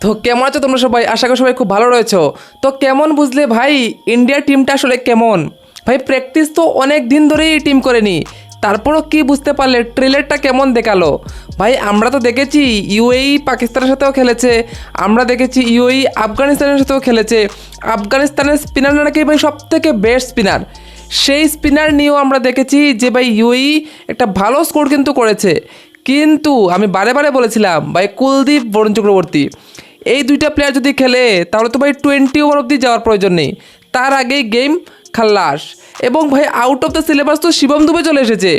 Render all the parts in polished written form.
তো কেমন আছো তোমরা সবাই? আশা করি সবাই খুব ভালো রয়েছো। তো কেমন বুঝলে ভাই ইন্ডিয়ার টিমটা আসলে কেমন? ভাই প্র্যাকটিস তো অনেক দিন ধরেই টিম করেনি, তারপরও কি বুঝতে পারলে ট্রেলারটা কেমন দেখালো? ভাই আমরা তো দেখেছি ইউএই পাকিস্তানের সাথেও খেলেছে, আমরা দেখেছি ইউএই আফগানিস্তানের সাথেও খেলেছে। আফগানিস্তানের স্পিনার নাকি ভাই সব থেকে বেস্ট স্পিনার, সেই স্পিনার নিয়েও আমরা দেখেছি যে ভাই ইউএই একটা ভালো স্কোর কিন্তু করেছে। কিন্তু আমি বারে বারে বলেছিলাম ভাই কুলদীপ, বরুণ চক্রবর্তী এই দুইটা প্লেয়ার যদি খেলে তাহলে তো ভাই 20 ওভার অবধি যাওয়ার প্রয়োজন নেই, তার আগেই গেম খাল্লাস। এবং ভাই আউট অফ দ্য সিলেবাস তো শিবম দুবে চলে এসেছে,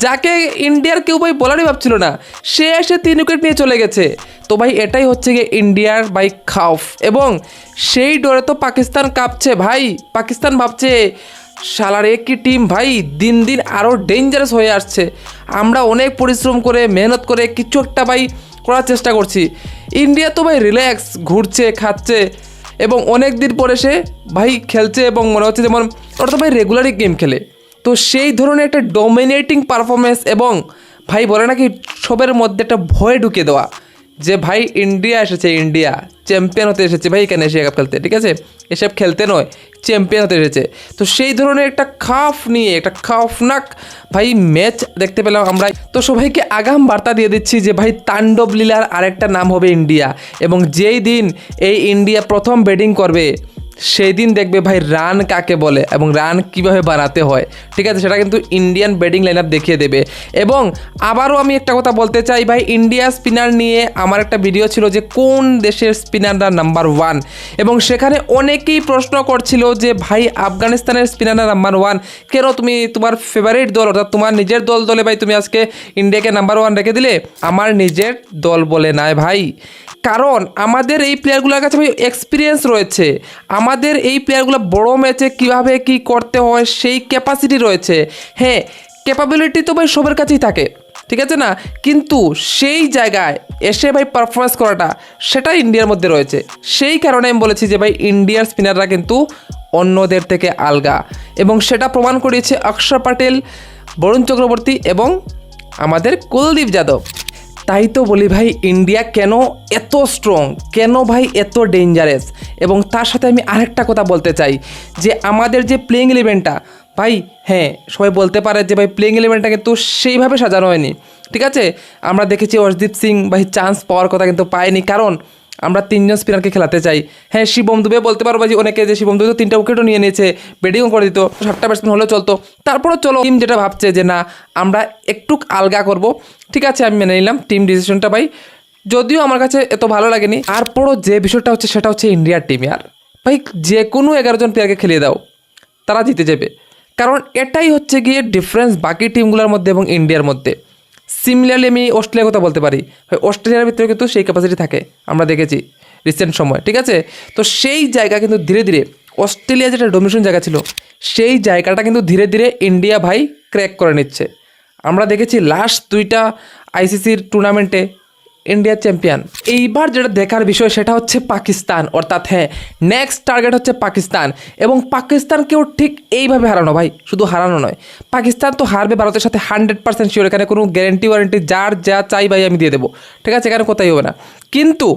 যাকে ইন্ডিয়ার কেউ ভাই বলারই ভাবছিল না, সে এসে 3 উইকেট নিয়ে চলে গেছে। তো ভাই এটাই হচ্ছে গিয়ে ইন্ডিয়ার ভাই খাউফ। এবং সেই ডরে তো পাকিস্তান কাঁপছে ভাই, পাকিস্তান ভাবছে শালার একই টিম ভাই দিন দিন আরও ডেঞ্জারাস হয়ে আসছে। আমরা অনেক পরিশ্রম করে মেহনত করে কিছু একটা ভাই করার চেষ্টা করছি, ইন্ডিয়া তো ভাই রিল্যাক্স ঘুরছে খাচ্ছে এবং অনেক দিন পরে সে ভাই খেলছে এবং মনে হচ্ছে যেমন ওরা তো ভাই রেগুলারই গেম খেলে। তো সেই ধরনের একটা ডমিনেটিং পারফরমেন্স এবং ভাই বলে নাকি সবের মধ্যে একটা ভয় ঢুকে দেওয়া যে ভাই ইন্ডিয়া এসেছে, ইন্ডিয়া চ্যাম্পিয়ন হতে এসেছে ভাই এখানে এশিয়া কাপ খেলতে, ঠিক আছে, এসব খেলতে নয় চ্যাম্পিয়ন হতে এসেছে। তো সেই ধরনের একটা খাফ নিয়ে একটা খাফনাক ভাই ম্যাচ দেখতে পেলাম আমরা। তো সবাইকে আগাম বার্তা দিয়ে দিচ্ছি যে ভাই তাণ্ডব লীলার আরেকটা নাম হবে ইন্ডিয়া। এবং যেই দিন এই ইন্ডিয়া প্রথম ব্যাটিং করবে সেই দিন দেখবে ভাই রান কাকে বলে এবং রান কিভাবে বানাতে হয়, ঠিক আছে, সেটা কিন্তু ইন্ডিয়ান ব্যাটিং লাইন আপ দেখিয়ে দেবে। এবং আবারও আমি একটা কথা বলতে চাই ভাই, ইন্ডিয়া স্পিনার নিয়ে আমার একটা ভিডিও ছিল যে কোন দেশের স্পিনাররা নাম্বার 1, এবং সেখানে অনেকেই প্রশ্ন করছিল যে ভাই আফগানিস্তানের স্পিনাররা নাম্বার 1 কেন? তুমি তোমার ফেভারিট দল অর্থাৎ তোমার নিজের দলে ভাই তুমি আজকে ইন্ডিয়াকে নাম্বার 1 রেখে দিলে। আমার নিজের দল বলে নয় ভাই, কারণ আমাদের এই প্লেয়ারগুলোর কাছে ভাই এক্সপিরিয়েন্স রয়েছে, আমাদের এই প্লেয়ারগুলো বড় ম্যাচে কীভাবে কী করতে হয় সেই ক্যাপাসিটি রয়েছে। হ্যাঁ, ক্যাপাবিলিটি তো ভাই সবার কাছেই থাকে, ঠিক আছে না, কিন্তু সেই জায়গায় এসে ভাই পারফরমেন্স করাটা সেটা ইন্ডিয়ার মধ্যে রয়েছে। সেই কারণে আমি বলেছি যে ভাই ইন্ডিয়ার স্পিনাররা কিন্তু অন্যদের থেকে আলগা, এবং সেটা প্রমাণ করিয়েছে অক্ষর প্যাটেল, বরুণ চক্রবর্তী এবং আমাদের কুলদীপ যাদব। তাই তো বলি ভাই ইন্ডিয়া কেন এত স্ট্রং, কেন ভাই এত ডেঞ্জারাস। এবং তার সাথে আমি আরেকটা কথা বলতে চাই যে আমাদের যে প্লেইং ইলেভেনটা ভাই, হ্যাঁ সবাই বলতে পারে যে ভাই প্লেইং ইলেভেনটা কিন্তু সেইভাবে সাজানো হয়নি, ঠিক আছে। আমরা দেখেছি অর্শদীপ সিং ভাই চান্স পাওয়ার কথা কিন্তু পায়নি, কারণ আমরা 3 জন স্পিনারকে খেলাতে চাই। হ্যাঁ শিবম দুবে বলতে পারবো যে অনেকে যে শিবম দুবে তো 3টা উইকেটও নিয়ে নিয়েছে, ব্যাটিংও করে দিত, 7টা ব্যাটসম্যান হলেও চলতো। তারপরও চলো টিম যেটা ভাবছে যে না আমরা একটু আলগা করব, ঠিক আছে আমি মেনে নিলাম টিম ডিসিশনটা ভাই, যদিও আমার কাছে এত ভালো লাগেনি। তারপরও যে বিষয়টা হচ্ছে সেটা হচ্ছে ইন্ডিয়ার টিম আর ভাই যে কোনো 11 জন প্লেয়ারকে খেলিয়ে দাও তারা জিতে যাবে, কারণ এটাই হচ্ছে গিয়ে ডিফারেন্স বাকি টিমগুলোর মধ্যে এবং ইন্ডিয়ার মধ্যে। সিমিলারলি আমি অস্ট্রেলিয়ার কথা বলতে পারি, অস্ট্রেলিয়ার ভিতরে কিন্তু সেই ক্যাপাসিটি থাকে, আমরা দেখেছি রিসেন্ট সময়, ঠিক আছে। তো সেই জায়গা কিন্তু ধীরে ধীরে অস্ট্রেলিয়া যেটা ডোমিনেশন জায়গা ছিল সেই জায়গাটা কিন্তু ধীরে ধীরে ইন্ডিয়া ভাই ক্র্যাক করে নিচ্ছে। আমরা দেখেছি লাস্ট 2টা আইসিসির টুর্নামেন্টে ইন্ডিয়া চ্যাম্পিয়ন। এইবার যেটা দেখার বিষয় সেটা হচ্ছে পাকিস্তান, অর্থাৎ হ্যাঁ নেক্সট টার্গেট হচ্ছে পাকিস্তান। এবং পাকিস্তানকেও ঠিক এইভাবে হারানো ভাই, শুধু হারানো নয়, পাকিস্তান তো হারবে ভারতের সাথে 100% শিওর, এখানে কোনো গ্যারেন্টি ওয়ারেন্টি যার যা চাই ভাই আমি দিয়ে দেবো, ঠিক আছে, এখানে কোথায় হবে না। কিন্তু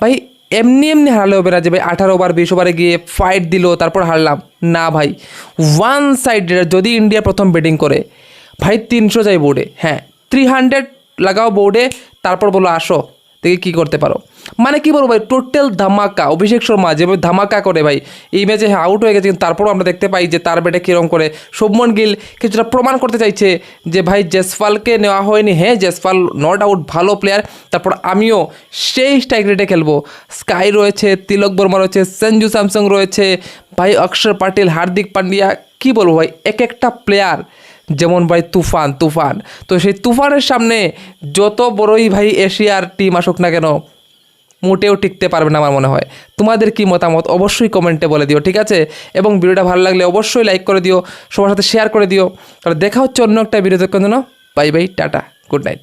ভাই এমনি এমনি হারালে হবে না যে ভাই 18 ওভার 20 ওভারে গিয়ে ফাইট দিল তারপর হারলাম, না ভাই। ওয়ান সাইডেড যদি ইন্ডিয়া প্রথম ব্যাটিং করে ভাই 300 যাই বোর্ডে, হ্যাঁ 300 লাগাও বোর্ডে, তারপর বলো আসো দেখি কী করতে পারো। মানে কী বলবো ভাই, টোটাল ধামাকা। অভিষেক শর্মা যেভাবে ধামাকা করে ভাই এই ম্যাচে আউট হয়ে গেছে, কিন্তু তারপরও আমরা দেখতে পাই যে তার ব্যাটে কীরকম করে। শুভমন গিল কিছুটা প্রমাণ করতে চাইছে যে ভাই জয়সওয়ালকে নেওয়া হয়নি, হ্যাঁ জয়সওয়াল নট আউট ভালো প্লেয়ার, তারপর আমিও সেই স্ট্রাইক রেটে খেলবো। স্কাই রয়েছে, তিলক বর্মা রয়েছে, সঞ্জু স্যামসং রয়েছে, ভাই অক্ষর প্যাটেল, হার্দিক পান্ডিয়া, কী বলবো ভাই এক একটা প্লেয়ার যেমন ভাই তুফান। তো সেই তুফানের সামনে যত বড়ই ভাই এশিয়ার টিম আসুক না কেন মোটেও টিকতে পারবে না আমার মনে হয়। তোমাদের কি মতামত অবশ্যই কমেন্টে বলে দিও, ঠিক আছে। এবং ভিডিওটা ভালো লাগলে অবশ্যই লাইক করে দিও, সবার সাথে শেয়ার করে দিও। তাহলে দেখা হচ্ছে অন্য একটা ভিডিওতে, bye bye, tata, good night.